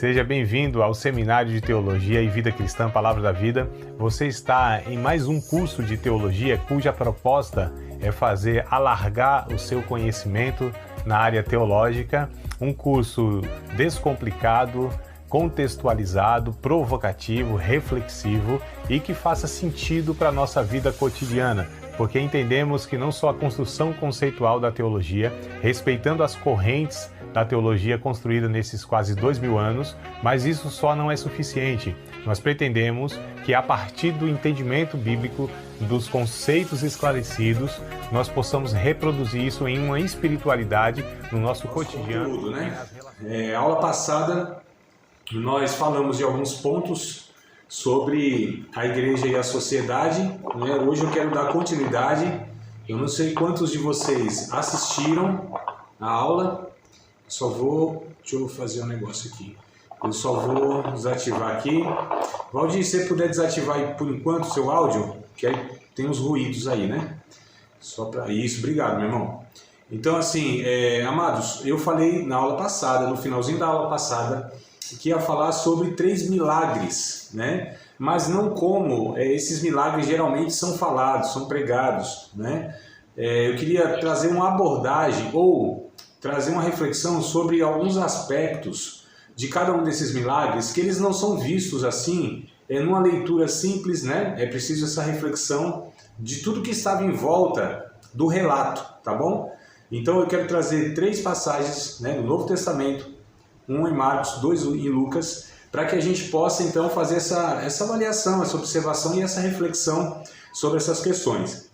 Seja bem-vindo ao Seminário de Teologia e Vida Cristã Palavra da Vida. Você está em mais um curso de teologia cuja proposta é fazer alargar o seu conhecimento na área teológica, um curso descomplicado, contextualizado, provocativo, reflexivo e que faça sentido para a nossa vida cotidiana, porque entendemos que não só a construção conceitual da teologia, respeitando as correntes da teologia construída nesses quase 2000 anos, mas isso só não é suficiente. Nós pretendemos que a partir do entendimento bíblico, dos conceitos esclarecidos, nós possamos reproduzir isso em uma espiritualidade no nosso cotidiano. Conteúdo, né? Aula passada nós falamos de alguns pontos sobre a igreja e a sociedade, né? Hoje eu quero dar continuidade. Eu não sei quantos de vocês assistiram a aula. Deixa eu fazer um negócio aqui. Eu só vou desativar aqui. Valdir, se você puder desativar aí por enquanto o seu áudio, que aí tem os ruídos aí, né? Só para isso, obrigado, meu irmão. Então, assim, amados, eu falei na aula passada, no finalzinho da aula passada, que ia falar sobre 3 milagres, né? Mas não como esses milagres geralmente são falados, são pregados, né? Eu queria trazer uma abordagem ou trazer uma reflexão sobre alguns aspectos de cada um desses milagres que eles não são vistos assim, numa leitura simples, né? É preciso essa reflexão de tudo que estava em volta do relato, tá bom? Então eu quero trazer 3 passagens, né, do Novo Testamento, um em Marcos, 2 em Lucas, para que a gente possa então fazer essa avaliação, essa observação e essa reflexão sobre essas questões.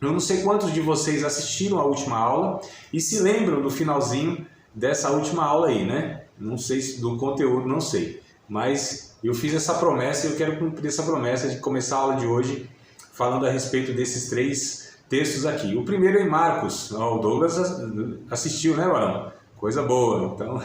Eu não sei quantos de vocês assistiram a última aula e se lembram do finalzinho dessa última aula aí, né? Não sei do conteúdo, não sei. Mas eu fiz essa promessa e eu quero cumprir essa promessa de começar a aula de hoje falando a respeito desses 3 textos aqui. O primeiro é em Marcos. O Douglas assistiu, né, Barão? Coisa boa. Então,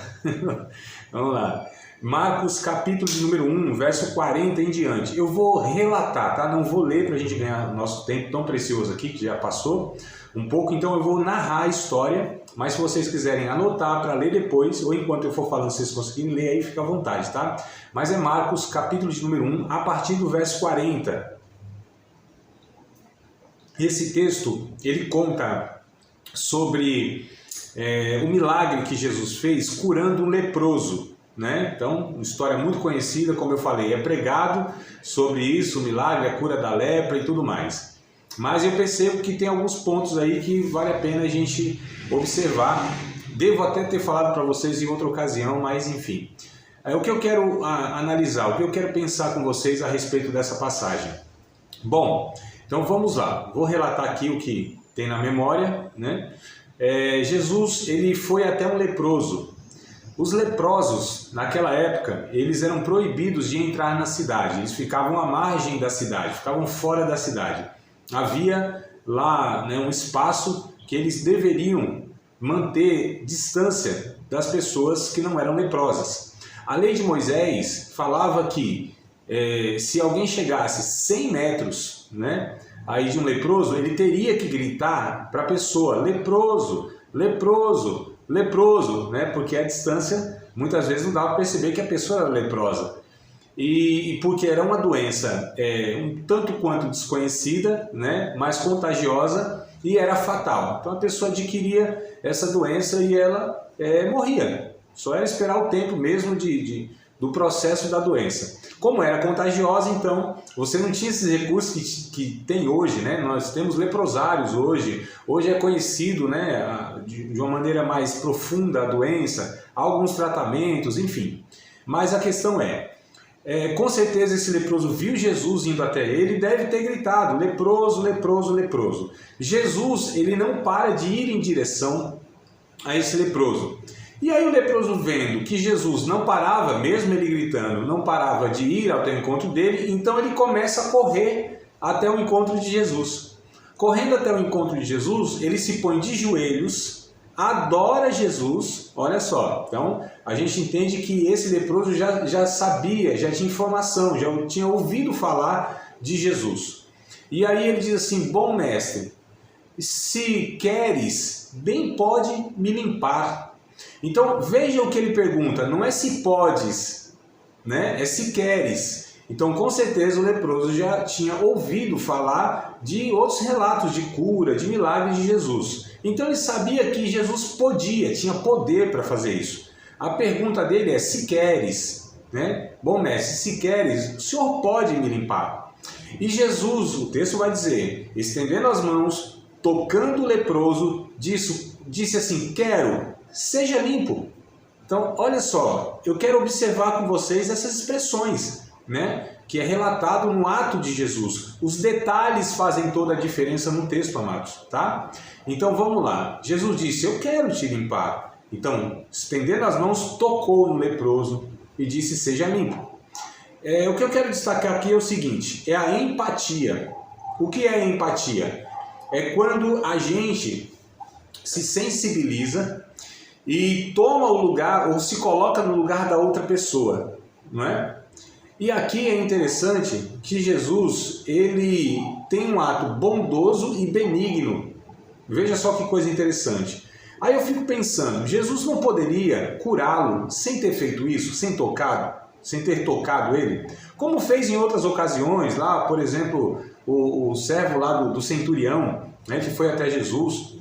vamos lá. Marcos, capítulo número 1, verso 40 em diante. Eu vou relatar, tá? Não vou ler para a gente ganhar nosso tempo tão precioso aqui, que já passou um pouco. Então eu vou narrar a história, mas se vocês quiserem anotar para ler depois, ou enquanto eu for falando, vocês conseguirem ler aí, fica à vontade, tá? Mas é Marcos, capítulo de número 1, a partir do verso 40. Esse texto, ele conta sobre o milagre que Jesus fez curando um leproso. Né? Então, uma história muito conhecida, como eu falei, é pregado sobre isso, o milagre, a cura da lepra e tudo mais. Mas eu percebo que tem alguns pontos aí que vale a pena a gente observar. Devo até ter falado para vocês em outra ocasião, mas enfim. O que eu quero analisar, o que eu quero pensar com vocês a respeito dessa passagem. Bom, então vamos lá. Vou relatar aqui o que tem na memória, né? Jesus, ele foi até um leproso. Os leprosos, naquela época, eles eram proibidos de entrar na cidade. Eles ficavam à margem da cidade, ficavam fora da cidade. Havia lá, né, um espaço que eles deveriam manter distância das pessoas que não eram leprosas. A lei de Moisés falava que se alguém chegasse 100 metros, né, aí de um leproso, ele teria que gritar para a pessoa: leproso, leproso, leproso, né? Porque a distância muitas vezes não dava para perceber que a pessoa era leprosa. E porque era uma doença um tanto quanto desconhecida, né? Mais contagiosa e era fatal. Então a pessoa adquiria essa doença e ela morria. Só era esperar o tempo mesmo do processo da doença. Como era contagiosa, então, você não tinha esses recursos que tem hoje, né? Nós temos leprosários hoje. Hoje é conhecido, né, de uma maneira mais profunda a doença, alguns tratamentos, enfim. Mas a questão com certeza esse leproso viu Jesus indo até ele e deve ter gritado: leproso, leproso, leproso. Jesus, ele não para de ir em direção a esse leproso. E aí o leproso, vendo que Jesus não parava, mesmo ele gritando, não parava de ir até o encontro dele, então ele começa a correr até o encontro de Jesus. Correndo até o encontro de Jesus, ele se põe de joelhos, adora Jesus, olha só. Então a gente entende que esse leproso já sabia, já tinha informação, já tinha ouvido falar de Jesus. E aí ele diz assim: bom mestre, se queres, bem pode me limpar. Então veja o que ele pergunta, não é se podes né? É se queres. Então, com certeza, o leproso já tinha ouvido falar de outros relatos de cura, de milagres de Jesus. Então, ele sabia que Jesus podia, tinha poder para fazer isso. A pergunta dele é, se queres, né? Bom, mestre, se queres, o Senhor pode me limpar. E Jesus, o texto vai dizer, estendendo as mãos, tocando o leproso, disse assim, quero, seja limpo. Então, olha só, eu quero observar com vocês essas expressões, né? Que é relatado no ato de Jesus. Os detalhes fazem toda a diferença no texto, amados, tá? Então, vamos lá. Jesus disse, eu quero te limpar. Então, estendendo as mãos, tocou no leproso e disse, seja limpo. O que eu quero destacar aqui é o seguinte, é a empatia. O que é empatia? É quando a gente se sensibiliza e toma o lugar, ou se coloca no lugar da outra pessoa, não é? E aqui é interessante que Jesus, ele tem um ato bondoso e benigno. Veja só que coisa interessante. Aí eu fico pensando, Jesus não poderia curá-lo sem ter feito isso, sem ter tocado ele? Como fez em outras ocasiões, lá, por exemplo, o servo lá do centurião, né, que foi até Jesus,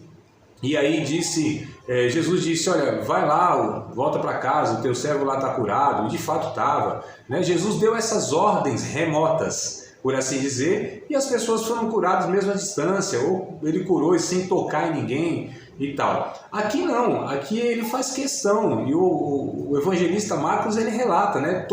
e aí Jesus disse, olha, vai lá, volta para casa, o teu servo lá está curado, e de fato estava. Né? Jesus deu essas ordens remotas, por assim dizer, e as pessoas foram curadas mesmo à distância, ou ele curou sem tocar em ninguém e tal. Aqui não, aqui ele faz questão, e o evangelista Marcos ele relata, né?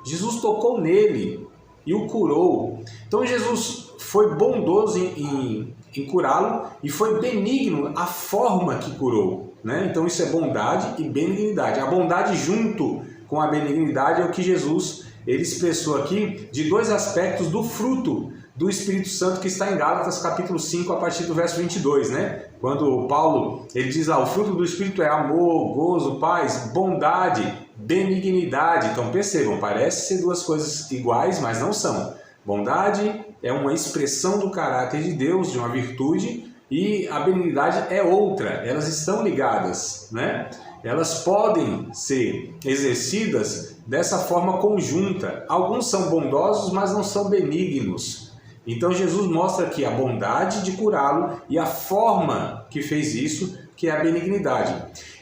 Jesus tocou nele e o curou. Então Jesus foi bondoso em curá-lo e foi benigno a forma que curou, né? Então isso é bondade e benignidade. A bondade junto com a benignidade é o que Jesus ele expressou aqui de dois aspectos do fruto do Espírito Santo que está em Gálatas capítulo 5 a partir do verso 22, né? Quando Paulo ele diz lá, o fruto do Espírito é amor, gozo, paz, bondade, benignidade. Então percebam, parece ser duas coisas iguais, mas não são. Bondade é uma expressão do caráter de Deus, de uma virtude, e a benignidade é outra, elas estão ligadas, né? Elas podem ser exercidas dessa forma conjunta. Alguns são bondosos, mas não são benignos. Então Jesus mostra aqui a bondade de curá-lo e a forma que fez isso, que é a benignidade.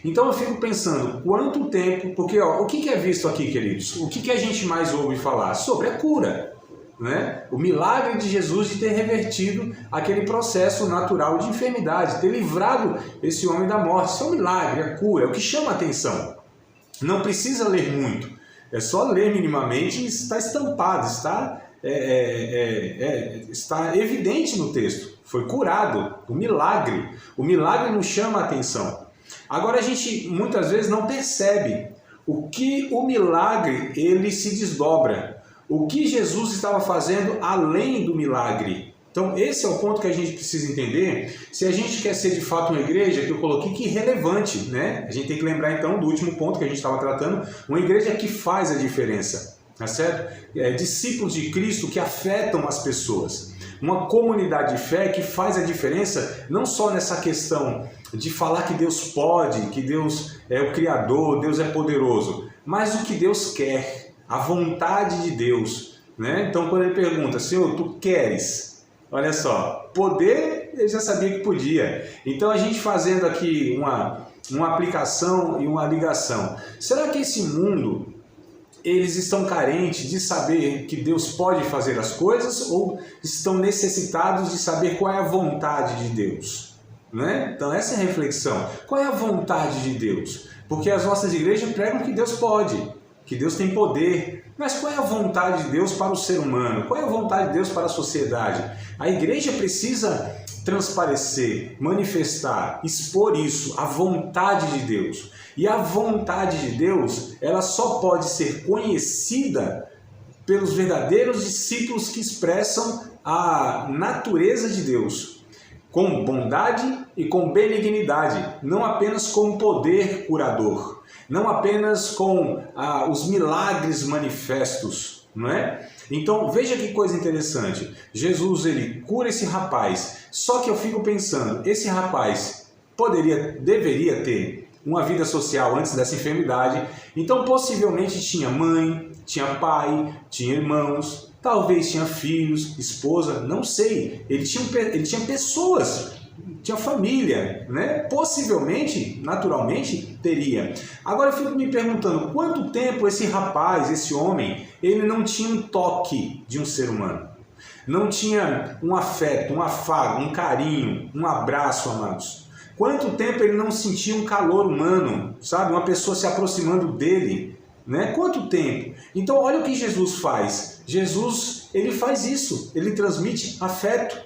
Então eu fico pensando, quanto tempo... Porque o que é visto aqui, queridos? O que a gente mais ouve falar? Sobre a cura. Né? O milagre de Jesus de ter revertido aquele processo natural de enfermidade, ter livrado esse homem da morte. Isso é um milagre, a cura, é o que chama a atenção. Não precisa ler muito, é só ler minimamente e está estampado, está evidente no texto. Foi curado, o milagre nos chama a atenção. Agora a gente muitas vezes não percebe o que o milagre ele se desdobra. O que Jesus estava fazendo além do milagre. Então esse é o ponto que a gente precisa entender. Se a gente quer ser de fato uma igreja, que eu coloquei que relevante, né? A gente tem que lembrar então do último ponto que a gente estava tratando, uma igreja que faz a diferença, tá certo? Discípulos de Cristo que afetam as pessoas. Uma comunidade de fé que faz a diferença não só nessa questão de falar que Deus pode, que Deus é o Criador, Deus é poderoso, mas o que Deus quer. A vontade de Deus, né? Então quando ele pergunta, Senhor, tu queres? Olha só, poder, ele já sabia que podia. Então a gente fazendo aqui uma aplicação e uma ligação. Será que esse mundo, eles estão carentes de saber que Deus pode fazer as coisas ou estão necessitados de saber qual é a vontade de Deus? Né? Então essa é a reflexão. Qual é a vontade de Deus? Porque as nossas igrejas pregam que Deus pode. Que Deus tem poder, mas qual é a vontade de Deus para o ser humano? Qual é a vontade de Deus para a sociedade? A igreja precisa transparecer, manifestar, expor isso, a vontade de Deus. E a vontade de Deus, ela só pode ser conhecida pelos verdadeiros discípulos que expressam a natureza de Deus, com bondade e com benignidade, não apenas com poder curador. Não apenas com os milagres manifestos, não é? Então veja que coisa interessante, Jesus ele cura esse rapaz, só que eu fico pensando, esse rapaz deveria ter uma vida social antes dessa enfermidade. Então possivelmente tinha mãe, tinha pai, tinha irmãos, talvez tinha filhos, esposa, não sei. Ele tinha pessoas, tinha família, né? Possivelmente, naturalmente, teria. Agora eu fico me perguntando, quanto tempo esse rapaz, esse homem, ele não tinha um toque de um ser humano? Não tinha um afeto, um afago, um carinho, um abraço, amados? Quanto tempo ele não sentia um calor humano, sabe? Uma pessoa se aproximando dele, né? Quanto tempo? Então olha o que Jesus faz. Jesus, ele faz isso, ele transmite afeto,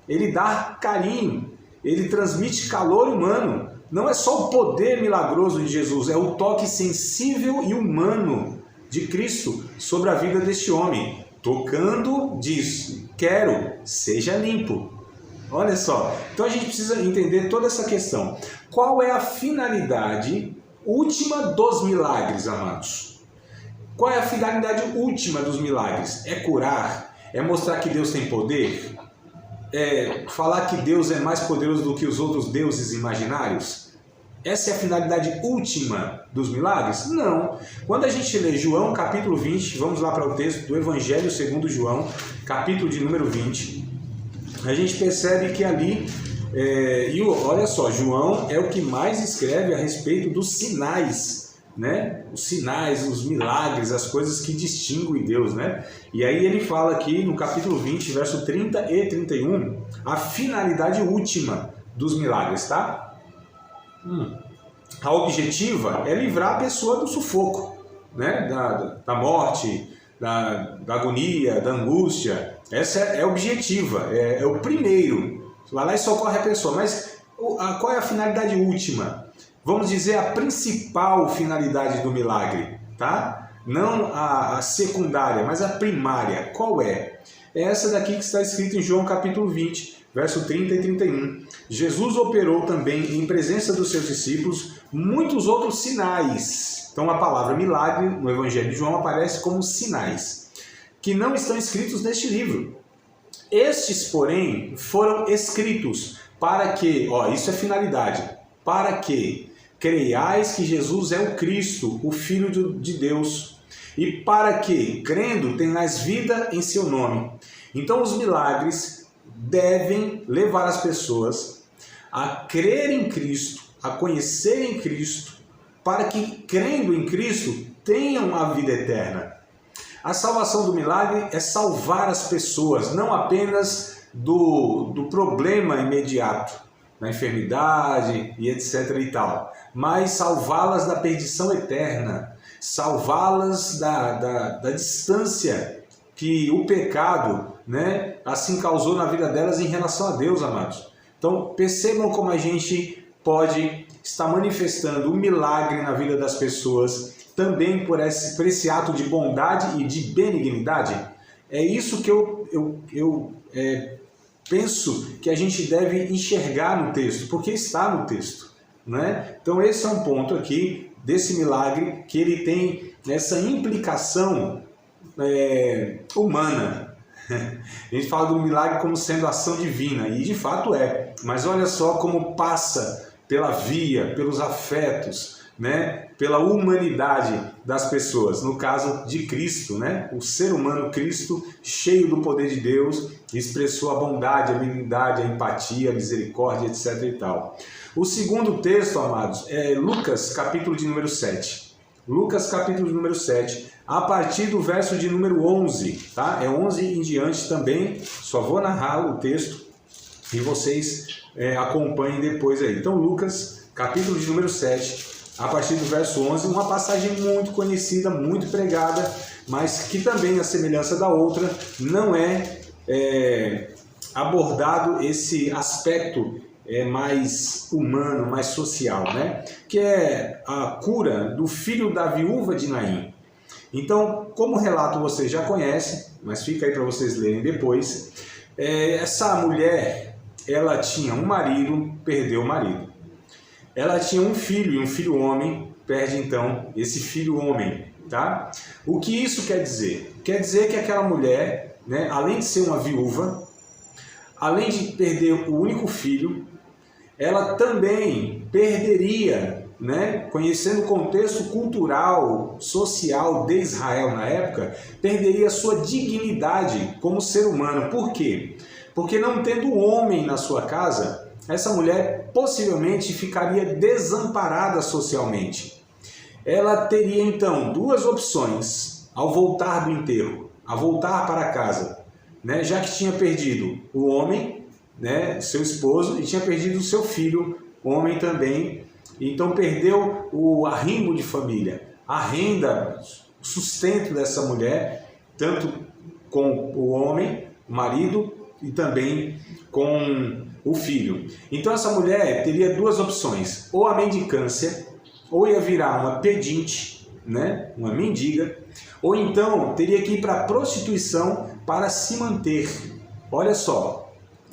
ele dá carinho, ele transmite calor humano. Não é só o poder milagroso de Jesus, é o toque sensível e humano de Cristo sobre a vida deste homem. Tocando, diz, quero, seja limpo. Olha só, então a gente precisa entender toda essa questão. Qual é a finalidade última dos milagres, amados? Qual é a finalidade última dos milagres? É curar? É mostrar que Deus tem poder? É falar que Deus é mais poderoso do que os outros deuses imaginários? Essa é a finalidade última dos milagres? Não. Quando a gente lê João capítulo 20, vamos lá para o texto do Evangelho segundo João, capítulo de número 20, a gente percebe que ali, e olha só, João é o que mais escreve a respeito dos sinais, né? Os sinais, os milagres, as coisas que distinguem Deus, né? E aí ele fala aqui no capítulo 20, verso 30 e 31, a finalidade última dos milagres, tá? A objetiva é livrar a pessoa do sufoco, né? Da morte, da agonia, da angústia. Essa é objetiva, é o primeiro. Vai lá e socorre a pessoa. Mas qual é a finalidade última? Vamos dizer a principal finalidade do milagre, tá? Não a secundária, mas a primária. Qual é? É essa daqui que está escrita em João capítulo 20, verso 30 e 31. Jesus operou também em presença dos seus discípulos muitos outros sinais. Então a palavra milagre no Evangelho de João aparece como sinais, que não estão escritos neste livro. Estes, porém, foram escritos para que, isso é finalidade, para que creiais que Jesus é o Cristo, o Filho de Deus, e para que, crendo, tenhais vida em seu nome. Então os milagres devem levar as pessoas a crer em Cristo, a conhecerem Cristo, para que, crendo em Cristo, tenham a vida eterna. A salvação do milagre é salvar as pessoas, não apenas do problema imediato, da enfermidade e etc. e tal, mas salvá-las da perdição eterna, salvá-las da distância que o pecado, né, assim causou na vida delas em relação a Deus, amados. Então percebam como a gente pode estar manifestando o milagre na vida das pessoas também por esse ato de bondade e de benignidade. É isso que eu penso que a gente deve enxergar no texto, porque está no texto, né? Então esse é um ponto aqui desse milagre, que ele tem essa implicação humana. A gente fala do milagre como sendo ação divina, e de fato é, mas olha só como passa pela via, pelos afetos, né? Pela humanidade das pessoas, no caso de Cristo, né? O ser humano Cristo, cheio do poder de Deus, expressou a bondade, a benignidade, a empatia, a misericórdia, etc. e tal. O segundo texto, amados, é Lucas, capítulo de número 7. Lucas, capítulo de número 7, a partir do verso de número 11, tá? É 11 em diante também, só vou narrar o texto e vocês acompanhem depois aí. Então, Lucas, capítulo de número 7, a partir do verso 11, uma passagem muito conhecida, muito pregada, mas que também, à semelhança da outra, não é abordado esse aspecto mais humano, mais social, né? Que é a cura do filho da viúva de Naim. Então, como relato vocês já conhecem, mas fica aí para vocês lerem depois, essa mulher, ela tinha um marido, perdeu o marido. Ela tinha um filho, e um filho homem, perde então esse filho homem, tá? O que isso quer dizer? Quer dizer que aquela mulher, né, além de ser uma viúva, além de perder o único filho, ela também perderia né, conhecendo o contexto cultural, social de Israel na época, perderia sua dignidade como ser humano. Por quê? Porque não tendo homem na sua casa, essa mulher possivelmente ficaria desamparada socialmente. Ela teria então duas opções ao voltar do enterro, a voltar para casa, né, já que tinha perdido o homem, né, seu esposo, e tinha perdido o seu filho, homem também. Então perdeu o arrimo de família, a renda, o sustento dessa mulher, tanto com o homem, o marido, e também com o filho. Então essa mulher teria duas opções: ou a mendicância, ou ia virar uma pedinte, né, uma mendiga, ou então teria que ir para a prostituição para se manter. Olha só,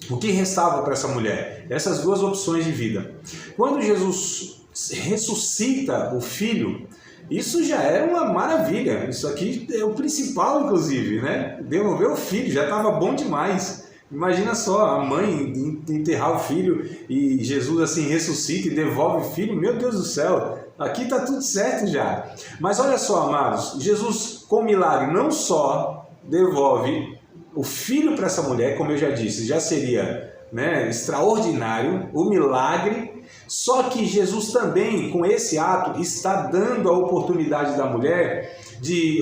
o que restava para essa mulher? Essas duas opções de vida. Quando Jesus ressuscita o filho, isso já era uma maravilha. Isso aqui é o principal, inclusive, né? Devolver o filho, já estava bom demais. Imagina só, a mãe enterrar o filho e Jesus assim ressuscita e devolve o filho. Meu Deus do céu, aqui está tudo certo já. Mas olha só, amados, Jesus com milagre não só devolve o filho para essa mulher, como eu já disse, já seria, né, extraordinário, o milagre. Só que Jesus também, com esse ato, está dando a oportunidade da mulher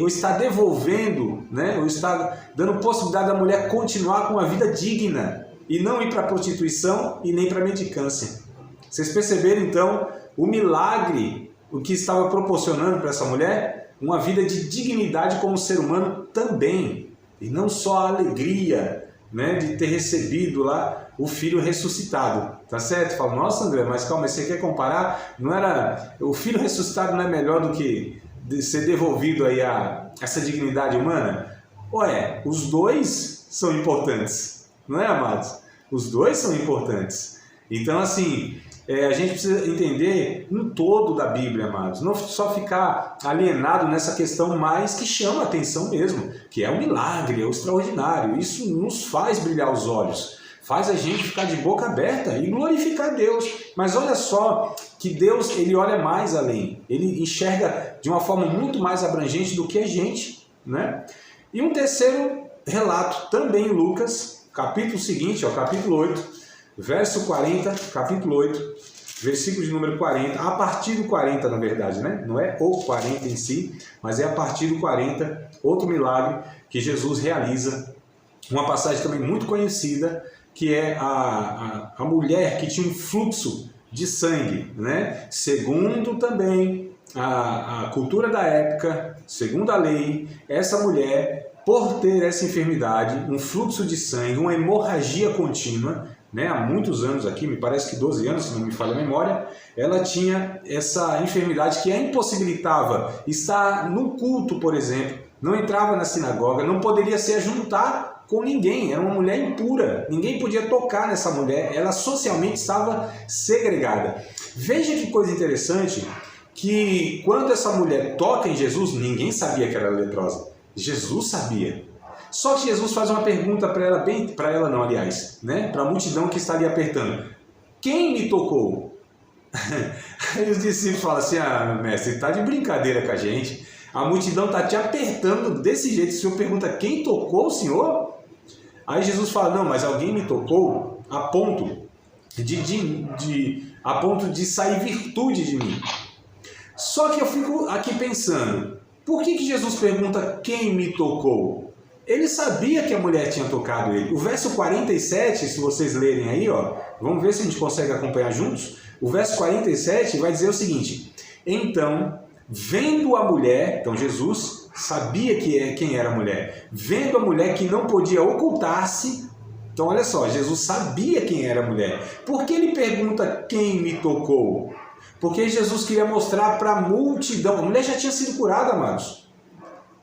ou está devolvendo, né, ou está dando possibilidade da mulher continuar com uma vida digna e não ir para a prostituição e nem para a mendicância. Vocês perceberam então o milagre, o que estava proporcionando para essa mulher? Uma vida de dignidade como ser humano também, e não só a alegria, né, de ter recebido lá o filho ressuscitado, tá certo? Fala, nossa André, mas calma, você quer comparar? Não era, o filho ressuscitado não é melhor do que ser devolvido aí a essa dignidade humana? Ué, os dois são importantes, não é, amados? Os dois são importantes. Então, assim, a gente precisa entender um todo da Bíblia, amados. Não só ficar alienado nessa questão mais que chama a atenção mesmo, que é o milagre, é o extraordinário. Isso nos faz brilhar os olhos, faz a gente ficar de boca aberta e glorificar Deus. Mas olha só que Deus, ele olha mais além. Ele enxerga de uma forma muito mais abrangente do que a gente, né? E um terceiro relato, também em Lucas, capítulo seguinte, capítulo 8, verso 40, capítulo 8, versículo de número 40, a partir do 40, na verdade, né? Não é o 40 em si, mas é a partir do 40, outro milagre que Jesus realiza. Uma passagem também muito conhecida, que é a mulher que tinha um fluxo de sangue, né? Segundo também a cultura da época, segundo a lei, essa mulher, por ter essa enfermidade, um fluxo de sangue, uma hemorragia contínua, né, há muitos anos aqui, me parece que 12 anos, se não me falha a memória, ela tinha essa enfermidade que a impossibilitava estar no culto, por exemplo, não entrava na sinagoga, não poderia se ajuntar com ninguém, era uma mulher impura, ninguém podia tocar nessa mulher, ela socialmente estava segregada. Veja que coisa interessante, que quando essa mulher toca em Jesus, ninguém sabia que era leprosa, Jesus sabia. Só que Jesus faz uma pergunta para ela, né? Para a multidão que está ali apertando. Quem me tocou? Aí os discípulos falam assim, mestre, está de brincadeira com a gente. A multidão está te apertando desse jeito. O Senhor pergunta, quem tocou o Senhor? Aí Jesus fala, não, mas alguém me tocou a ponto de sair virtude de mim. Só que eu fico aqui pensando, por que Jesus pergunta quem me tocou? Ele sabia que a mulher tinha tocado ele. O verso 47, se vocês lerem aí, vamos ver se a gente consegue acompanhar juntos. O verso 47 vai dizer o seguinte: então, vendo a mulher, então Jesus sabia quem era a mulher, vendo a mulher que não podia ocultar-se, então olha só, Jesus sabia quem era a mulher. Por que ele pergunta quem me tocou? Porque Jesus queria mostrar para a multidão, a mulher já tinha sido curada, amados.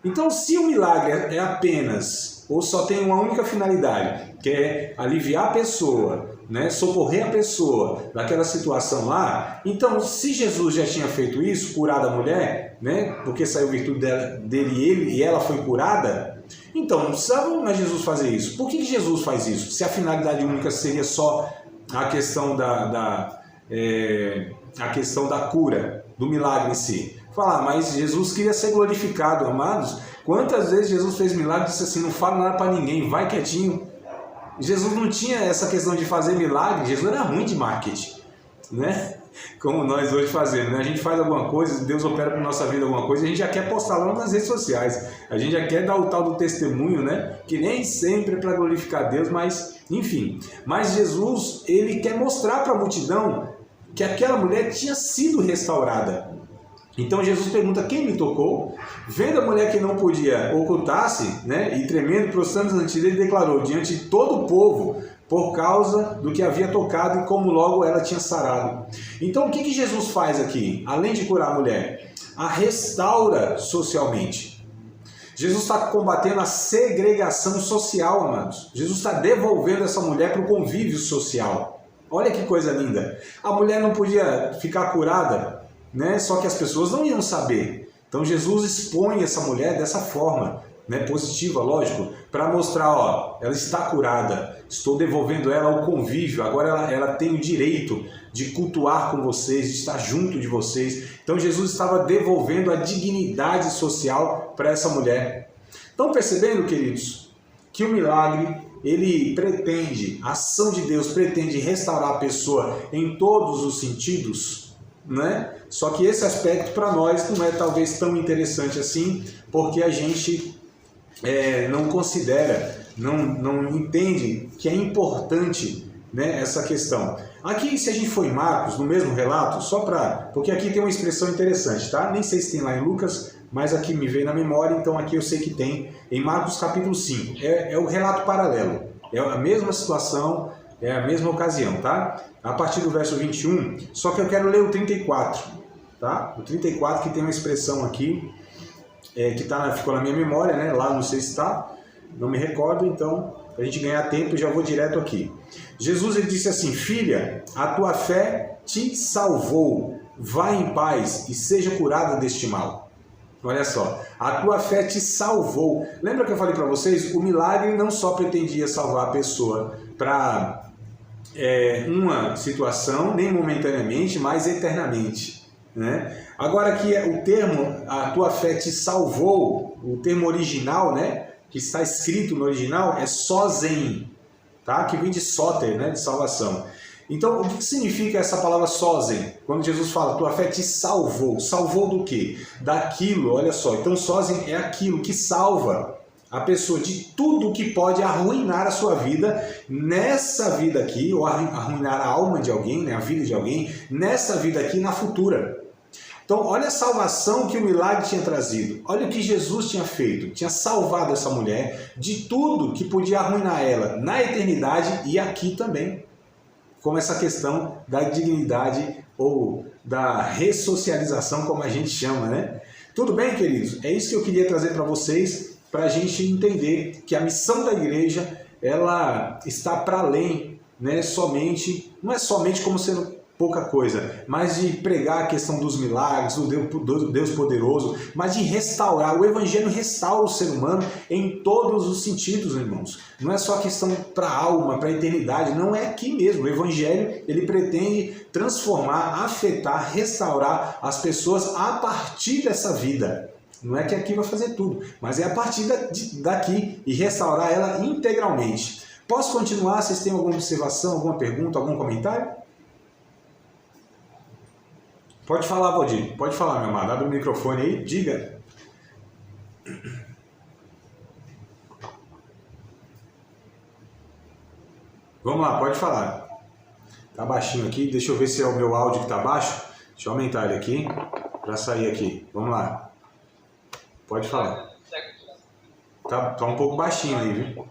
Então, se o milagre é apenas, ou só tem uma única finalidade, que é aliviar a pessoa, né, socorrer a pessoa daquela situação lá, então, se Jesus já tinha feito isso, curado a mulher, né, porque saiu virtude dele e ela foi curada, então não precisava mais Jesus fazer isso. Por que Jesus faz isso? Se a finalidade única seria só a questão a questão da cura, do milagre em si. Falar, mas Jesus queria ser glorificado, amados. Quantas vezes Jesus fez milagre e disse assim, não fala nada para ninguém, vai quietinho. Jesus não tinha essa questão de fazer milagre, Jesus era ruim de marketing, né? Como nós hoje fazemos, né? A gente faz alguma coisa, Deus opera para nossa vida alguma coisa, a gente já quer postar lá nas redes sociais, a gente já quer dar o tal do testemunho, né? Que nem sempre é para glorificar Deus, mas enfim. Mas Jesus, ele quer mostrar para a multidão que aquela mulher tinha sido restaurada. Então Jesus pergunta, quem me tocou? Vendo a mulher que não podia ocultar-se, né? E tremendo, prostrando diante dele, declarou diante de todo o povo, por causa do que havia tocado e como logo ela tinha sarado. Então o que Jesus faz aqui? Além de curar a mulher, a restaura socialmente. Jesus está combatendo a segregação social, amados. Jesus está devolvendo essa mulher para o convívio social. Olha que coisa linda. A mulher não podia ficar curada, né? Só que as pessoas não iam saber. Então Jesus expõe essa mulher dessa forma, né? Positiva, lógico, para mostrar, ó, ela está curada, estou devolvendo ela ao convívio, agora ela tem o direito de cultuar com vocês, de estar junto de vocês. Então Jesus estava devolvendo a dignidade social para essa mulher. Estão percebendo, queridos, que o milagre, ele pretende, a ação de Deus pretende restaurar a pessoa em todos os sentidos, né? Só que esse aspecto para nós não é talvez tão interessante assim, porque a gente não considera, não entende que é importante, né, essa questão. Aqui, se a gente for em Marcos, no mesmo relato, porque aqui tem uma expressão interessante, tá? Nem sei se tem lá em Lucas, mas aqui me veio na memória, então aqui eu sei que tem em Marcos capítulo 5. É o relato paralelo, é a mesma situação, é a mesma ocasião, tá? A partir do verso 21, só que eu quero ler o 34, tá? O 34 que tem uma expressão aqui, que ficou na minha memória, né? Lá não sei se está, não me recordo, então, para a gente ganhar tempo, já vou direto aqui. Jesus, ele disse assim, filha, a tua fé te salvou, vá em paz e seja curada deste mal. Olha só, a tua fé te salvou. Lembra que eu falei para vocês? O milagre não só pretendia salvar a pessoa para uma situação, nem momentaneamente, mas eternamente, né? Agora aqui o termo, a tua fé te salvou, o termo original, né, que está escrito no original é sozen, tá? Que vem de soter, né, de salvação. Então, o que significa essa palavra sozen? Quando Jesus fala, tua fé te salvou. Salvou do quê? Daquilo, olha só. Então, sozen é aquilo que salva a pessoa de tudo que pode arruinar a sua vida nessa vida aqui, ou arruinar a alma de alguém, né, a vida de alguém, nessa vida aqui e na futura. Então, olha a salvação que o milagre tinha trazido. Olha o que Jesus tinha feito. Tinha salvado essa mulher de tudo que podia arruinar ela na eternidade e aqui também. Como essa questão da dignidade ou da ressocialização, como a gente chama, né? Tudo bem, queridos? É isso que eu queria trazer para vocês, para a gente entender que a missão da igreja, ela está para além, né? Não é somente como sendo pouca coisa, mas de pregar a questão dos milagres, do Deus poderoso, mas de restaurar. O Evangelho restaura o ser humano em todos os sentidos, irmãos. Não é só questão para a alma, para a eternidade, não é aqui mesmo. O Evangelho, ele pretende transformar, afetar, restaurar as pessoas a partir dessa vida. Não é que aqui vai fazer tudo, mas é a partir daqui e restaurar ela integralmente. Posso continuar? Vocês têm alguma observação, alguma pergunta, algum comentário? Pode falar, Valdir. Pode falar, meu amado. Abre o microfone aí. Diga. Vamos lá, pode falar. Tá baixinho aqui. Deixa eu ver se é o meu áudio que tá baixo. Deixa eu aumentar ele aqui. Pra sair aqui. Vamos lá. Pode falar. Tá um pouco baixinho aí, viu?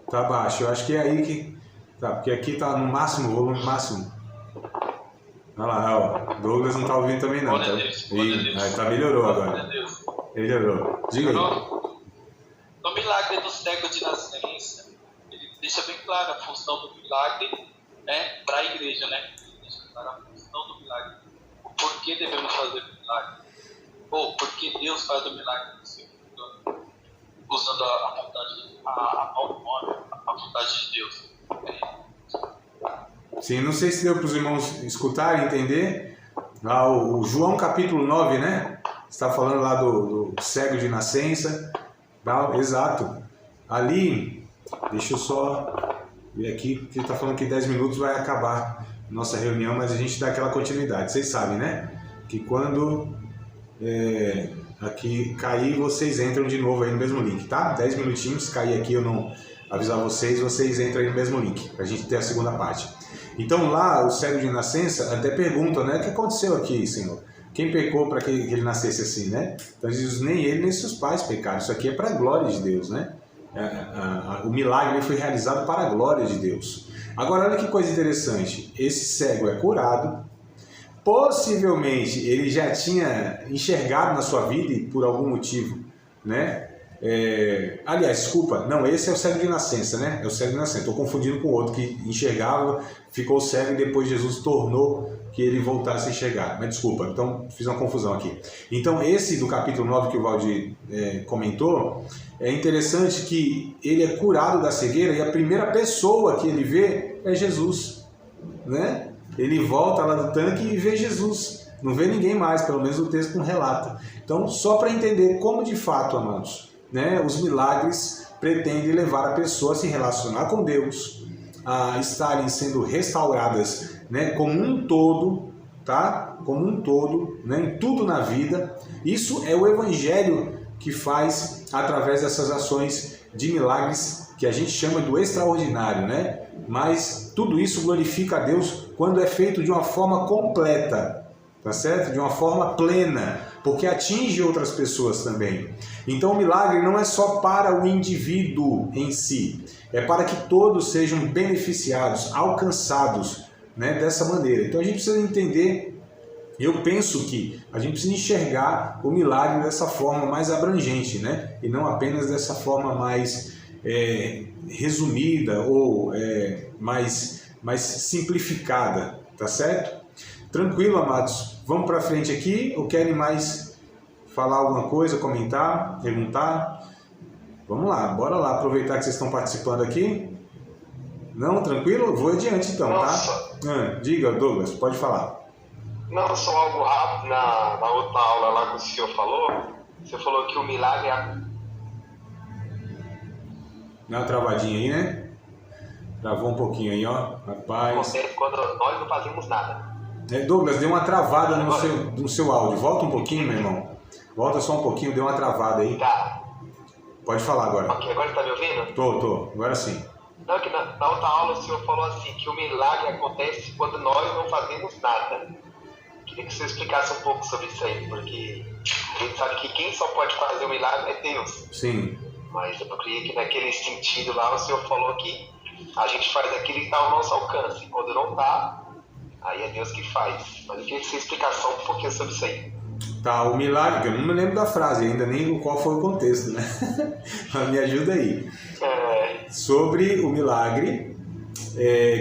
Tá baixo. Eu acho que é aí que... Tá, porque aqui tá no máximo, volume máximo. Olha lá, ó. Douglas não tá ouvindo também não. Tá, melhorou agora. Melhorou. Diga aí. No milagre do cego de nascença, ele deixa bem clara a função do milagre, né, para a igreja, né? Ele deixa clara a função do milagre. O porquê devemos fazer o milagre. Ou porque Deus faz o milagre no seu mundo, usando a vontade de Deus. Sim, não sei se deu para os irmãos escutarem, entender. Lá o João capítulo 9, né? Está falando lá do cego de nascença. Exato. Ali, deixa eu só ver aqui, porque ele está falando que 10 minutos vai acabar nossa reunião, mas a gente dá aquela continuidade. Vocês sabem, né? Que quando aqui cair, vocês entram de novo aí no mesmo link, tá? 10 minutinhos, cair aqui eu não avisar vocês entram aí no mesmo link, para a gente ter a segunda parte. Então lá, o cego de nascença até pergunta, né? O que aconteceu aqui, Senhor? Quem pecou para que ele nascesse assim, né? Então diz, nem ele nem seus pais pecaram. Isso aqui é para a glória de Deus, né? O milagre foi realizado para a glória de Deus. Agora, olha que coisa interessante. Esse cego é curado. Possivelmente, ele já tinha enxergado na sua vida e por algum motivo, né? Aliás, desculpa, não, esse é o cego de nascença, né? É o cego de nascença. Estou confundindo com o outro que enxergava, ficou cego e depois Jesus tornou que ele voltasse a enxergar. Mas desculpa, então fiz uma confusão aqui. Então esse do capítulo 9 que o Valdir comentou, é interessante que ele é curado da cegueira e a primeira pessoa que ele vê é Jesus, né? Ele volta lá do tanque e vê Jesus, não vê ninguém mais, pelo menos o texto não relata. Então, só para entender como de fato, amados, né, os milagres pretendem levar a pessoa a se relacionar com Deus, a estarem sendo restauradas, né, como um todo, tá? Como um todo, né, em tudo na vida. Isso é o Evangelho que faz através dessas ações de milagres que a gente chama do extraordinário, né? Mas tudo isso glorifica a Deus quando é feito de uma forma completa, tá certo? De uma forma plena, porque atinge outras pessoas também. Então o milagre não é só para o indivíduo em si, é para que todos sejam beneficiados, alcançados, né, dessa maneira. Então a gente precisa entender, eu penso que a gente precisa enxergar o milagre dessa forma mais abrangente, né? E não apenas dessa forma mais resumida ou mais simplificada, tá certo? Tranquilo, amados? Vamos para frente aqui, ou querem mais falar alguma coisa, comentar, perguntar? Vamos lá, bora lá, aproveitar que vocês estão participando aqui. Não, tranquilo? Vou adiante então, tá? Diga, Douglas, pode falar. Não, só algo rápido, na outra aula lá que o senhor falou, você falou que o milagre Dá uma travadinha aí, né? Travou um pouquinho aí, ó. Rapaz. acontece quando nós não fazemos nada. Douglas, deu uma travada no seu áudio. Volta um pouquinho, meu irmão. Volta só um pouquinho, deu uma travada aí. Tá. Pode falar agora. Ok, agora tá me ouvindo? Tô. Agora sim. Não, que na outra aula o senhor falou assim, que o milagre acontece quando nós não fazemos nada. Queria que você explicasse um pouco sobre isso aí, porque a gente sabe que quem só pode fazer o milagre é Deus. Sim. Mas eu queria que naquele sentido lá o senhor falou que a gente faz aquilo que está ao nosso alcance. Quando não está, aí é Deus que faz. Mas eu queria que você explicasse um pouquinho sobre isso aí. Tá, o milagre, eu não me lembro da frase ainda, nem qual foi o contexto, né? Mas me ajuda aí. Sobre o milagre,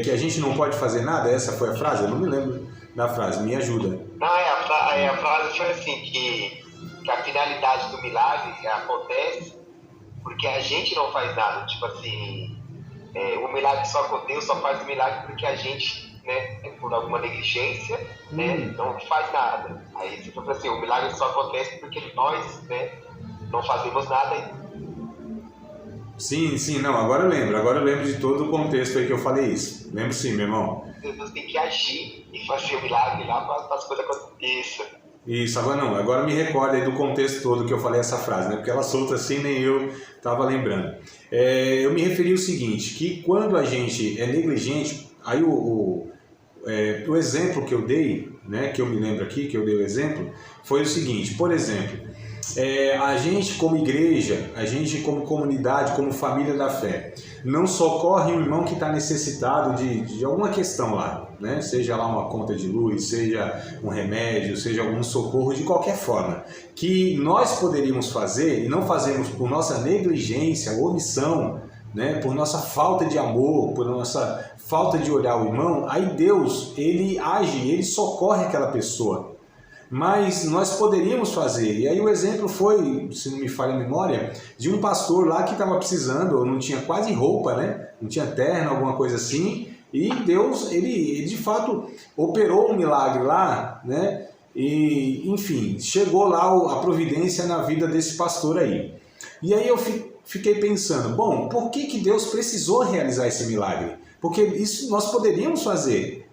que a gente não pode fazer nada, essa foi a frase? Eu não me lembro da frase, me ajuda. Não, a frase foi assim, que a finalidade do milagre acontece porque a gente não faz nada. Tipo assim, o milagre só acontece, Deus só faz o milagre porque a gente, né, por alguma negligência, né, não faz nada. Aí você fala assim, o milagre só acontece porque nós, né, não fazemos nada. Sim, não, agora eu lembro de todo o contexto aí que eu falei isso. Lembro sim, meu irmão. Deus tem que agir e fazer o milagre lá para as coisas aconteçam. Isso, agora me recorda aí do contexto todo que eu falei essa frase, né? Porque ela solta assim, nem eu estava lembrando. Eu me referi ao seguinte, que quando a gente é negligente, aí o exemplo que eu dei, né, que eu me lembro aqui, que eu dei o exemplo, foi o seguinte, por exemplo, a gente como igreja, a gente como comunidade, como família da fé, não socorre um irmão que está necessitado de alguma questão lá, né? Seja lá uma conta de luz, seja um remédio, seja algum socorro de qualquer forma, que nós poderíamos fazer e não fazemos por nossa negligência, omissão, né? Por nossa falta de amor, por nossa falta de olhar o irmão, aí Deus, ele age, ele socorre aquela pessoa. Mas nós poderíamos fazer, e aí o exemplo foi, se não me falha a memória, de um pastor lá que estava precisando, ou não tinha quase roupa, né? Não tinha terno, alguma coisa assim, E Deus, ele de fato operou um milagre lá, né? E, enfim, chegou lá a providência na vida desse pastor aí. E aí eu fiquei pensando, bom, por que Deus precisou realizar esse milagre? Porque isso nós poderíamos fazer.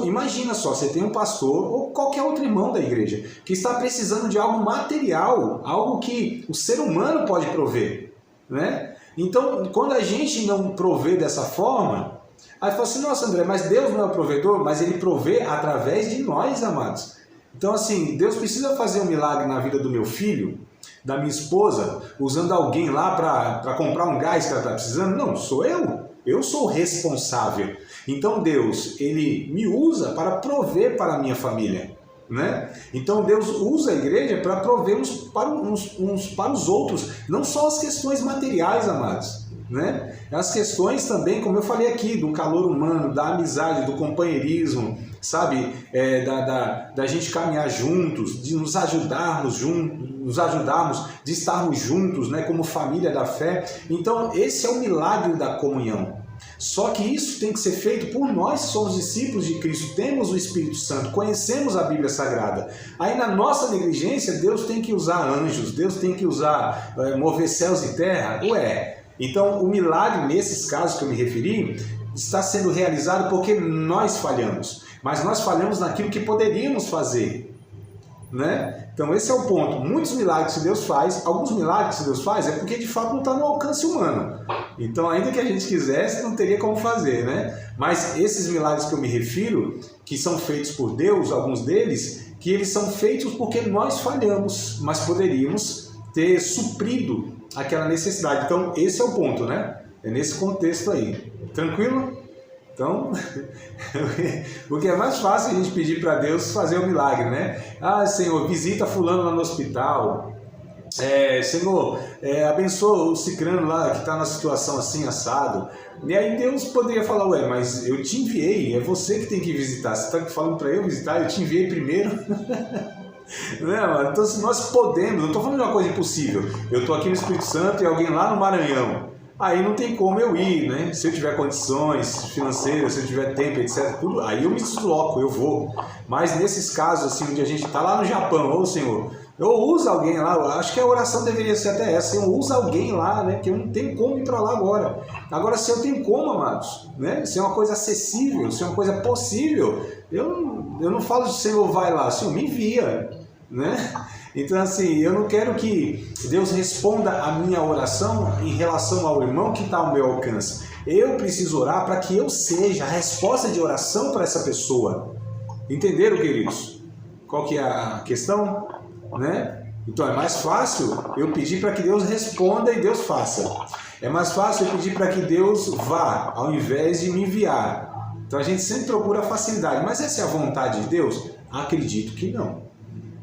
Imagina só, você tem um pastor ou qualquer outro irmão da igreja que está precisando de algo material, algo que o ser humano pode prover, né? Então, quando a gente não provê dessa forma, aí fala assim, nossa André, mas Deus não é o provedor? Mas Ele provê através de nós, amados. Então, assim, Deus precisa fazer um milagre na vida do meu filho, da minha esposa, usando alguém lá para comprar um gás que ela está precisando? Não, sou eu. Eu sou o responsável. Então Deus, Ele me usa para prover para a minha família, né? Então Deus usa a igreja para prover uns para os outros, não só as questões materiais, amados, né? As questões também, como eu falei aqui, do calor humano, da amizade, do companheirismo, sabe? Da gente caminhar juntos, de nos ajudarmos, de estarmos juntos, né? Como família da fé. Então esse é o milagre da comunhão. Só que isso tem que ser feito por nós que somos discípulos de Cristo, temos o Espírito Santo, conhecemos a Bíblia Sagrada. Aí na nossa negligência, Deus tem que usar anjos, Deus tem que usar mover céus e terra. Então o milagre nesses casos que eu me referi está sendo realizado porque nós falhamos, mas nós falhamos naquilo que poderíamos fazer, né? Então esse é o ponto. Muitos milagres que Deus faz, alguns milagres que Deus faz é porque de fato não está no alcance humano. Então ainda que a gente quisesse, não teria como fazer, né? Mas esses milagres que eu me refiro, que são feitos por Deus, alguns deles, que eles são feitos porque nós falhamos, mas poderíamos ter suprido aquela necessidade. Então esse é o ponto, né? É nesse contexto aí. Tranquilo? Então, porque é mais fácil a gente pedir para Deus fazer um milagre, né? Ah, Senhor, visita fulano lá no hospital. Senhor, abençoa o cicrano lá que está na situação assim, assado. E aí Deus poderia falar, mas eu te enviei, é você que tem que visitar. Você está falando para eu visitar, eu te enviei primeiro. Não, então se nós podemos, não estou falando de uma coisa impossível. Eu estou aqui no Espírito Santo e alguém lá no Maranhão. Aí não tem como eu ir, né? Se eu tiver condições financeiras, se eu tiver tempo, etc, tudo, aí eu me desloco, eu vou. Mas nesses casos, assim, onde a gente está lá no Japão, Senhor, eu uso alguém lá, eu acho que a oração deveria ser até essa, eu uso alguém lá, né? Que eu não tenho como ir para lá agora. Agora, se eu tenho como, amados, né? Se é uma coisa acessível, se é uma coisa possível, eu não falo, Senhor, vai lá, Senhor, me envia, né? Então, assim, eu não quero que Deus responda a minha oração em relação ao irmão que está ao meu alcance. Eu preciso orar para que eu seja a resposta de oração para essa pessoa. Entenderam, queridos? Qual que é a questão? Né? Então, é mais fácil eu pedir para que Deus responda e Deus faça. É mais fácil eu pedir para que Deus vá, ao invés de me enviar. Então, a gente sempre procura facilidade. Mas essa é a vontade de Deus? Acredito que não.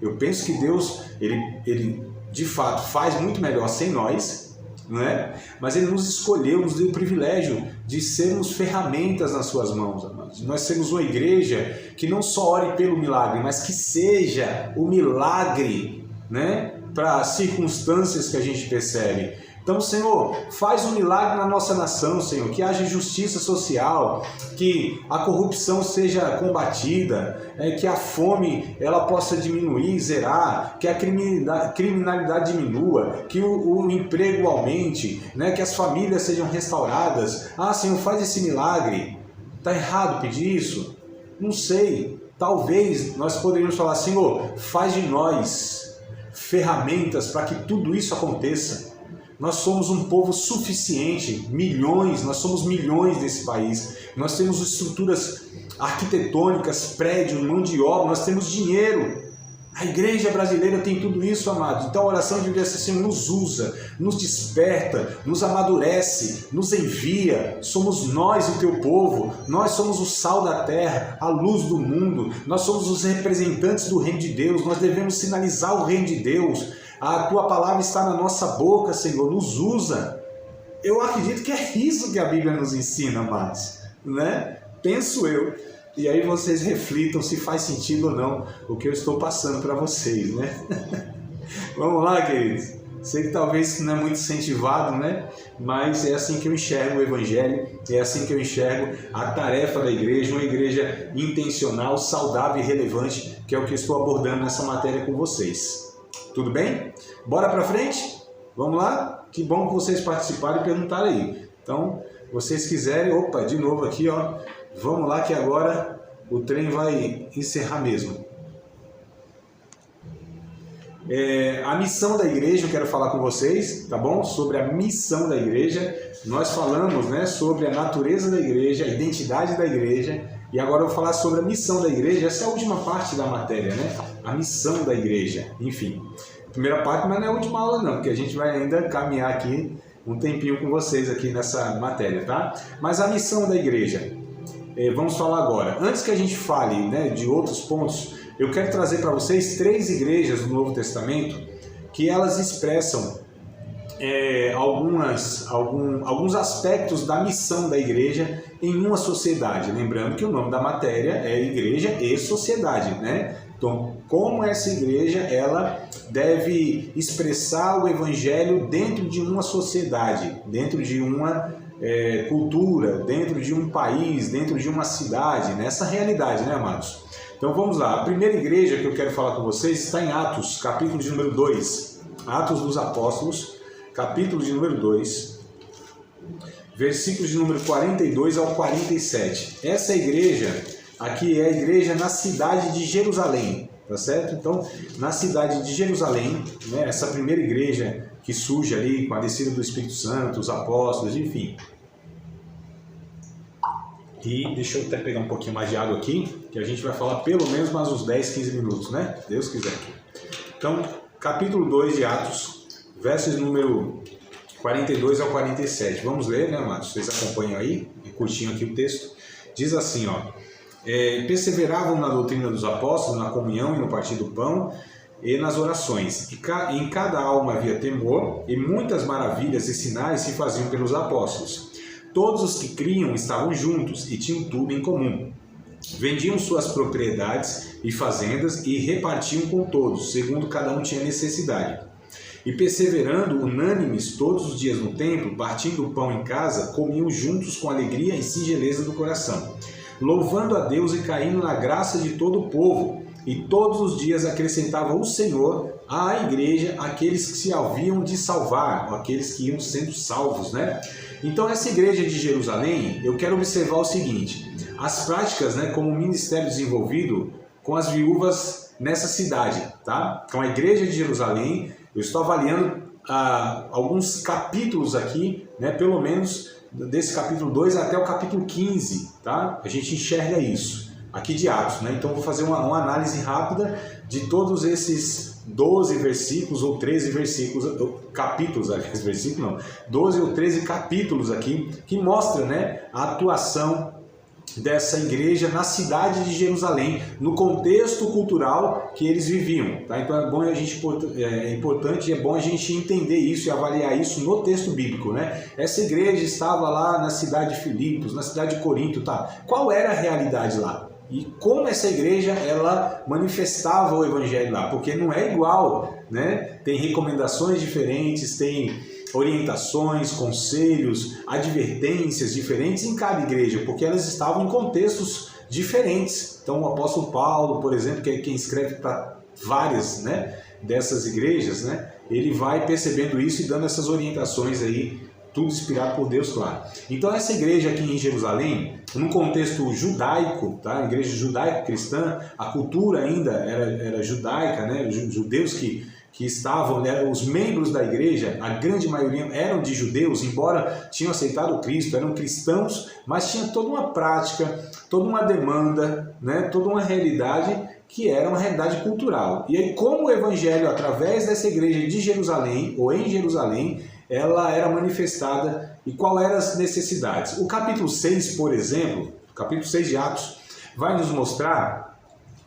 Eu penso que Deus, ele de fato faz muito melhor sem nós, né? Mas Ele nos escolheu, nos deu o privilégio de sermos ferramentas nas suas mãos, amados. Nós sermos uma igreja que não só ore pelo milagre, mas que seja o milagre, né? Para as circunstâncias que a gente percebe. Então, Senhor, faz um milagre na nossa nação, Senhor, que haja justiça social, que a corrupção seja combatida, que a fome ela possa diminuir, zerar, que a criminalidade diminua, que o emprego aumente, né, que as famílias sejam restauradas. Ah, Senhor, faz esse milagre. Está errado pedir isso? Não sei. Talvez nós poderíamos falar, Senhor, faz de nós ferramentas para que tudo isso aconteça. Nós somos um povo suficiente, nós somos milhões nesse país. Nós temos estruturas arquitetônicas, prédios, mão de obra, nós temos dinheiro. A igreja brasileira tem tudo isso, amados. Então a oração deveria ser assim, nos usa, nos desperta, nos amadurece, nos envia. Somos nós o teu povo, nós somos o sal da terra, a luz do mundo. Nós somos os representantes do reino de Deus, nós devemos sinalizar o reino de Deus. A tua palavra está na nossa boca, Senhor, nos usa. Eu acredito que é isso que a Bíblia nos ensina, amados, né? Penso eu. E aí vocês reflitam se faz sentido ou não o que eu estou passando para vocês, né? Vamos lá, queridos. Sei que talvez não é muito incentivado, né? Mas é assim que eu enxergo o Evangelho, é assim que eu enxergo a tarefa da igreja, uma igreja intencional, saudável e relevante, que é o que eu estou abordando nessa matéria com vocês. Tudo bem? Bora para frente? Vamos lá? Que bom que vocês participaram e perguntaram aí. Então, vocês quiserem, opa, de novo aqui, ó. Vamos lá que agora o trem vai encerrar mesmo. A missão da igreja, eu quero falar com vocês, tá bom? Sobre a missão da igreja. Nós falamos, né, sobre a natureza da igreja, a identidade da igreja, e agora eu vou falar sobre a missão da igreja. Essa é a última parte da matéria, né? A missão da igreja, enfim. Primeira parte, mas não é a última aula não, porque a gente vai ainda caminhar aqui um tempinho com vocês aqui nessa matéria, tá? Mas a missão da igreja, vamos falar agora. Antes que a gente fale, né, de outros pontos, eu quero trazer para vocês 3 igrejas do Novo Testamento que elas expressam alguns aspectos da missão da igreja em uma sociedade. Lembrando que o nome da matéria é Igreja e Sociedade, né? Então, como essa igreja ela deve expressar o Evangelho dentro de uma sociedade, dentro de uma cultura, dentro de um país, dentro de uma cidade, nessa realidade, né, amados? Então vamos lá, a primeira igreja que eu quero falar com vocês está em Atos, capítulo de número 2, Atos dos Apóstolos, capítulo de número 2, versículos de número 42 ao 47. Essa igreja aqui é a igreja na cidade de Jerusalém, tá certo? Então, na cidade de Jerusalém, né, essa primeira igreja que surge ali com a descida do Espírito Santo, os apóstolos, enfim. E deixa eu até pegar um pouquinho mais de água aqui, que a gente vai falar pelo menos mais uns 10, 15 minutos, né? Se Deus quiser. Então, capítulo 2 de Atos, versos número 42 ao 47. Vamos ler, né, amados? Vocês acompanham aí, curtinho aqui o texto. Diz assim, ó. Perseveravam na doutrina dos apóstolos, na comunhão e no partir do pão e nas orações. E em cada alma havia temor, e muitas maravilhas e sinais se faziam pelos apóstolos. Todos os que criam estavam juntos e tinham tudo em comum. Vendiam suas propriedades e fazendas e repartiam com todos, segundo cada um tinha necessidade. E perseverando unânimes todos os dias no templo, partindo o pão em casa, comiam juntos com alegria e singeleza do coração, louvando a Deus e caindo na graça de todo o povo. E todos os dias acrescentava o Senhor à igreja aqueles que se haviam de salvar, aqueles que iam sendo salvos, né? Então, essa igreja de Jerusalém, eu quero observar o seguinte: as práticas, né, como o ministério desenvolvido com as viúvas nessa cidade, tá? Então, a igreja de Jerusalém, eu estou avaliando alguns capítulos aqui, né, pelo menos desse capítulo 2 até o capítulo 15, tá? A gente enxerga isso aqui de Atos, né? Então, eu vou fazer uma análise rápida de todos esses 12 versículos ou 13 versículos, capítulos, aliás, versículo não, 12 ou 13 capítulos aqui, que mostram, né, a atuação dessa igreja na cidade de Jerusalém, no contexto cultural que eles viviam, tá? Então é bom importante e é bom a gente entender isso e avaliar isso no texto bíblico, né? Essa igreja estava lá na cidade de Filipos, na cidade de Corinto, tá? Qual era a realidade lá? E como essa igreja ela manifestava o evangelho lá? Porque não é igual, né? Tem recomendações diferentes, tem orientações, conselhos, advertências diferentes em cada igreja, porque elas estavam em contextos diferentes. Então o apóstolo Paulo, por exemplo, que é quem escreve para várias, né, dessas igrejas, né, ele vai percebendo isso e dando essas orientações aí, tudo inspirado por Deus, claro. Então essa igreja aqui em Jerusalém, num contexto judaico, tá? Igreja judaico-cristã, a cultura ainda era judaica, né? Os judeus que estavam, né, os membros da igreja, a grande maioria eram de judeus, embora tinham aceitado Cristo, eram cristãos, mas tinha toda uma prática, toda uma demanda, né, toda uma realidade que era uma realidade cultural. E aí, como o evangelho, através dessa igreja de Jerusalém, ou em Jerusalém, ela era manifestada e quais eram as necessidades. O capítulo 6, por exemplo, o capítulo 6 de Atos, vai nos mostrar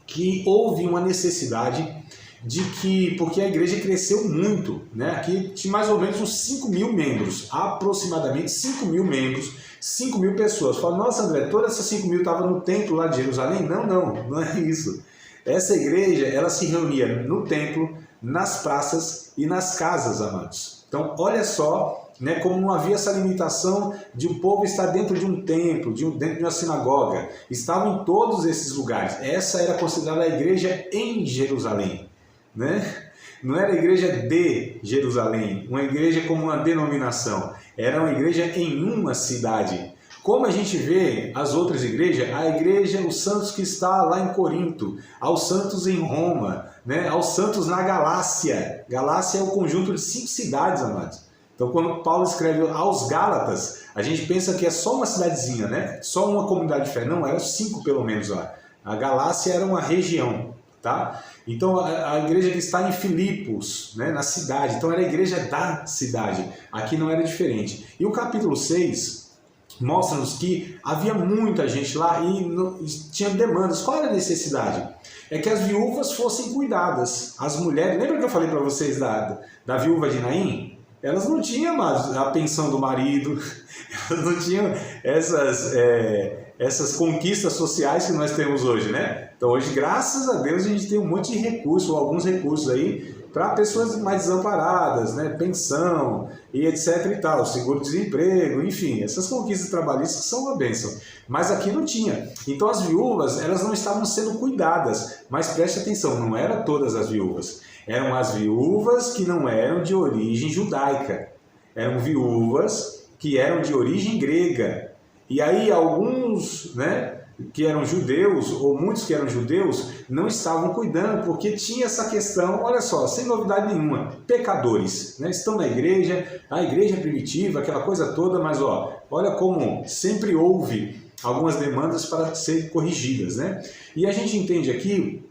que houve uma necessidade de que, porque a igreja cresceu muito, né? Aqui tinha mais ou menos uns 5.000 membros, aproximadamente 5.000 membros, 5.000 pessoas. Fala, nossa André, todas essas 5.000 estavam no templo lá de Jerusalém? Não é isso. Essa igreja, ela se reunia no templo, nas praças e nas casas, amados. Então, olha só, né, como não havia essa limitação de o povo estar dentro de um templo, dentro de uma sinagoga. Estavam em todos esses lugares. Essa era considerada a igreja em Jerusalém, né? Não era a igreja de Jerusalém, uma igreja como uma denominação. Era uma igreja em uma cidade. Como a gente vê as outras igrejas, a igreja, os santos que está lá em Corinto, aos santos em Roma, né? Aos santos na Galácia. Galácia é o conjunto de 5 cidades, amados. Então, quando Paulo escreve aos Gálatas, a gente pensa que é só uma cidadezinha, né? Só uma comunidade de fé. Não, eram 5 pelo menos lá. A Galácia era uma região, tá? Então, a igreja que está em Filipos, né, na cidade, então era a igreja da cidade. Aqui não era diferente. E o capítulo 6 mostra-nos que havia muita gente lá e tinha demandas. Qual era a necessidade? É que as viúvas fossem cuidadas. As mulheres, lembra que eu falei para vocês da viúva de Naim? Elas não tinham mais a pensão do marido, elas não tinham essas conquistas sociais que nós temos hoje, né? Então hoje, graças a Deus, a gente tem um monte de recursos, ou alguns recursos aí, para pessoas mais desamparadas, né? Pensão e etc e tal, seguro-desemprego, enfim, essas conquistas trabalhistas são uma bênção. Mas aqui não tinha. Então as viúvas, elas não estavam sendo cuidadas, mas preste atenção, não eram todas as viúvas. Eram as viúvas que não eram de origem judaica, eram viúvas que eram de origem grega. E aí alguns, né, que eram judeus, ou muitos que eram judeus, não estavam cuidando, porque tinha essa questão, olha só, sem novidade nenhuma, pecadores, né? Estão na igreja, a igreja primitiva, aquela coisa toda, mas olha como sempre houve algumas demandas para serem corrigidas, né? E a gente entende aqui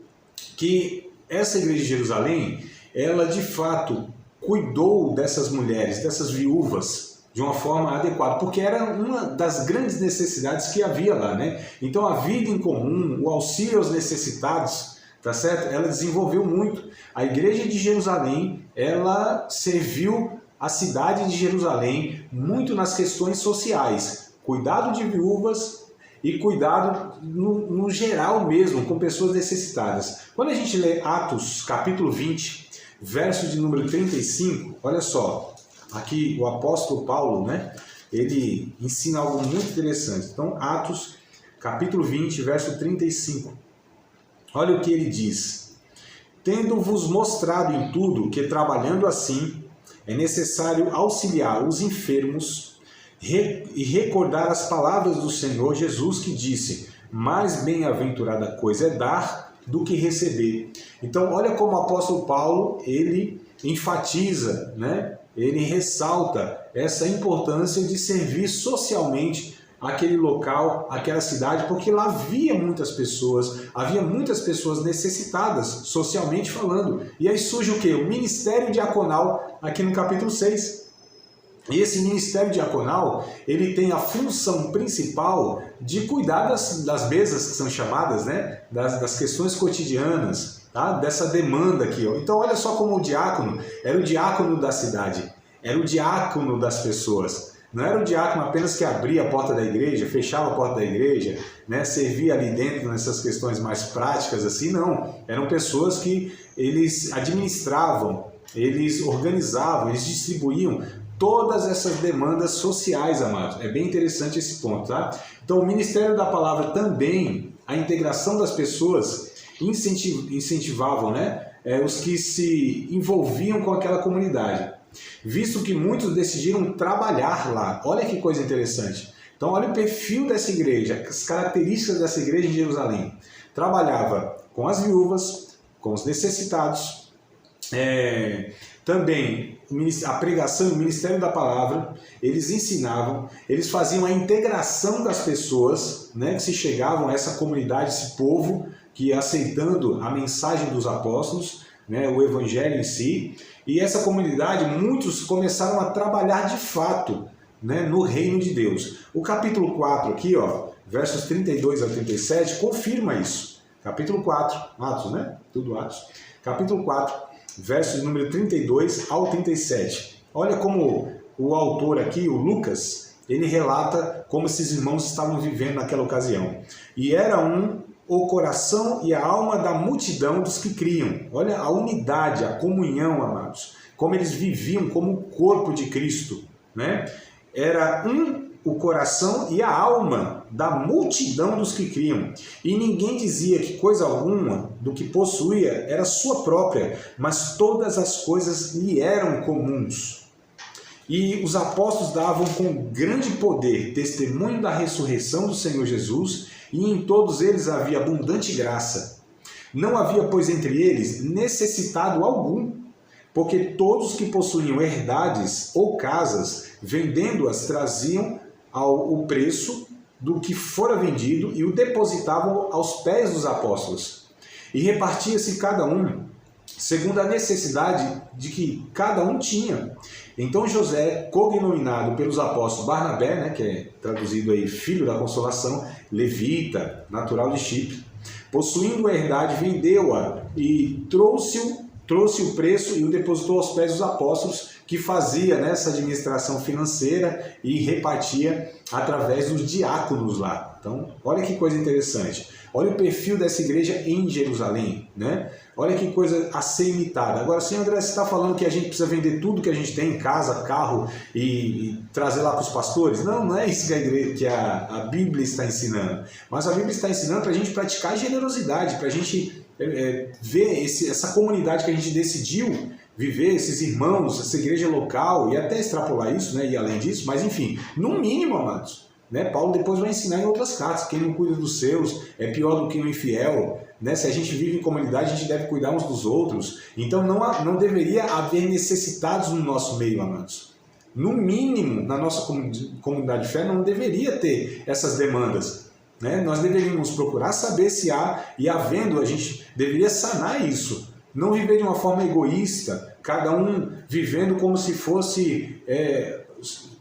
que essa igreja de Jerusalém, ela de fato cuidou dessas mulheres, dessas viúvas, de uma forma adequada, porque era uma das grandes necessidades que havia lá, né? Então a vida em comum, o auxílio aos necessitados, tá certo? Ela desenvolveu muito. A igreja de Jerusalém, ela serviu a cidade de Jerusalém muito nas questões sociais, cuidado de viúvas e cuidado no geral mesmo, com pessoas necessitadas. Quando a gente lê Atos, capítulo 20, verso de número 35, olha só, aqui o apóstolo Paulo, né, ele ensina algo muito interessante. Então, Atos, capítulo 20, verso 35. Olha o que ele diz. Tendo-vos mostrado em tudo que, trabalhando assim, é necessário auxiliar os enfermos e recordar as palavras do Senhor Jesus, que disse, mais bem-aventurada coisa é dar do que receber. Então, olha como o apóstolo Paulo, ele enfatiza, né? Ele ressalta essa importância de servir socialmente aquele local, aquela cidade, porque lá havia muitas pessoas necessitadas, socialmente falando. E aí surge o quê? O ministério diaconal, aqui no capítulo 6. E esse ministério diaconal, ele tem a função principal de cuidar das mesas que são chamadas, né? das questões cotidianas, tá? Dessa demanda aqui. Então olha só como o diácono era o diácono da cidade, era o diácono das pessoas. Não era o diácono apenas que abria a porta da igreja, fechava a porta da igreja, né? Servia ali dentro nessas questões mais práticas assim, não. Eram pessoas que eles administravam, eles organizavam, eles distribuíam todas essas demandas sociais, amados. É bem interessante esse ponto, tá? Então, o Ministério da Palavra também, a integração das pessoas, incentivavam, né, os que se envolviam com aquela comunidade, visto que muitos decidiram trabalhar lá. Olha que coisa interessante. Então, olha o perfil dessa igreja, as características dessa igreja em Jerusalém. Trabalhava com as viúvas, com os necessitados, também a pregação, o ministério da palavra, eles ensinavam, eles faziam a integração das pessoas, né, que se chegavam a essa comunidade, esse povo, que ia aceitando a mensagem dos apóstolos, né, o evangelho em si, e essa comunidade, muitos começaram a trabalhar de fato, né, no reino de Deus. O capítulo 4 aqui, versos 32 a 37, confirma isso. Capítulo 4, Atos, né? Tudo Atos. Capítulo 4, versos número 32 ao 37. Olha como o autor aqui, o Lucas, ele relata como esses irmãos estavam vivendo naquela ocasião. E era um o coração e a alma da multidão dos que criam. Olha a unidade, a comunhão, amados. Como eles viviam como o corpo de Cristo, né? Era o coração e a alma da multidão dos que criam. E ninguém dizia que coisa alguma do que possuía era sua própria, mas todas as coisas lhe eram comuns. E os apóstolos davam com grande poder testemunho da ressurreição do Senhor Jesus, e em todos eles havia abundante graça. Não havia, pois, entre eles necessitado algum, porque todos que possuíam herdades ou casas, vendendo-as, traziam o preço do que fora vendido e o depositavam aos pés dos apóstolos. E repartia-se cada um segundo a necessidade de que cada um tinha. Então José, cognominado pelos apóstolos Barnabé, né, que é traduzido aí filho da consolação, levita, natural de Chipre, possuindo a herdade, vendeu-a e trouxe o preço e o depositou aos pés dos apóstolos, que fazia nessa administração financeira e repartia através dos diáconos lá. Então, olha que coisa interessante. Olha o perfil dessa igreja em Jerusalém, né? Olha que coisa a ser imitada. Agora, senhor André, você está falando que a gente precisa vender tudo que a gente tem em casa, carro, e trazer lá para os pastores? Não, não é isso que a Bíblia está ensinando. Mas a Bíblia está ensinando para a gente praticar generosidade, para a gente ver essa comunidade que a gente decidiu viver, esses irmãos, essa igreja local, e até extrapolar isso, né, e além disso, mas enfim, no mínimo, amados, né, Paulo depois vai ensinar em outras cartas, quem não cuida dos seus é pior do que o infiel, né, se a gente vive em comunidade, a gente deve cuidar uns dos outros, então não deveria haver necessitados no nosso meio, amados. No mínimo, na nossa comunidade de fé, não deveria ter essas demandas, né? Nós deveríamos procurar saber se há, e havendo, a gente deveria sanar isso. Não viver de uma forma egoísta, cada um vivendo como se fosse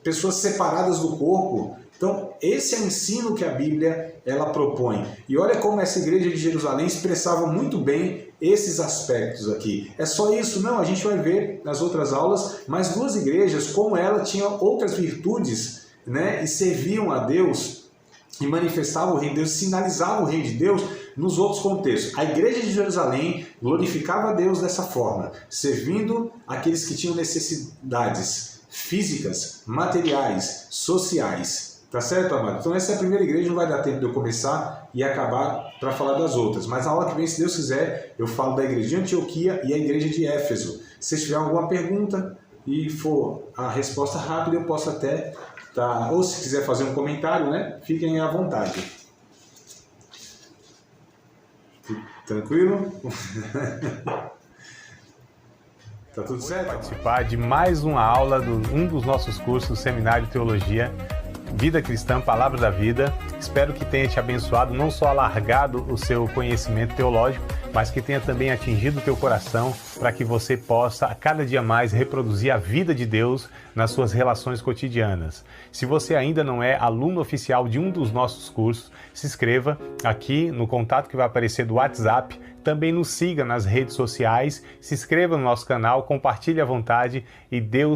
pessoas separadas do corpo. Então, esse é o ensino que a Bíblia ela propõe. E olha como essa igreja de Jerusalém expressava muito bem esses aspectos aqui. É só isso? Não, a gente vai ver nas outras aulas, mas duas igrejas, como ela, tinham outras virtudes, né, e serviam a Deus, e manifestavam o reino de Deus, sinalizavam o reino de Deus nos outros contextos. A igreja de Jerusalém glorificava a Deus dessa forma, servindo aqueles que tinham necessidades físicas, materiais, sociais. Tá certo, amado? Então essa é a primeira igreja, não vai dar tempo de eu começar e acabar para falar das outras. Mas na aula que vem, se Deus quiser, eu falo da igreja de Antioquia e a igreja de Éfeso. Se tiver alguma pergunta e for a resposta rápida, eu posso até... Tá, ou se quiser fazer um comentário, né? Fiquem à vontade. Tranquilo? Tá tudo certo? Participar de mais uma aula de um dos nossos cursos do Seminário de Teologia, Vida Cristã, Palavra da Vida. Espero que tenha te abençoado, não só alargado o seu conhecimento teológico, mas que tenha também atingido o teu coração para que você possa, a cada dia mais, reproduzir a vida de Deus nas suas relações cotidianas. Se você ainda não é aluno oficial de um dos nossos cursos, se inscreva aqui no contato que vai aparecer do WhatsApp. Também nos siga nas redes sociais, se inscreva no nosso canal, compartilhe à vontade e Deus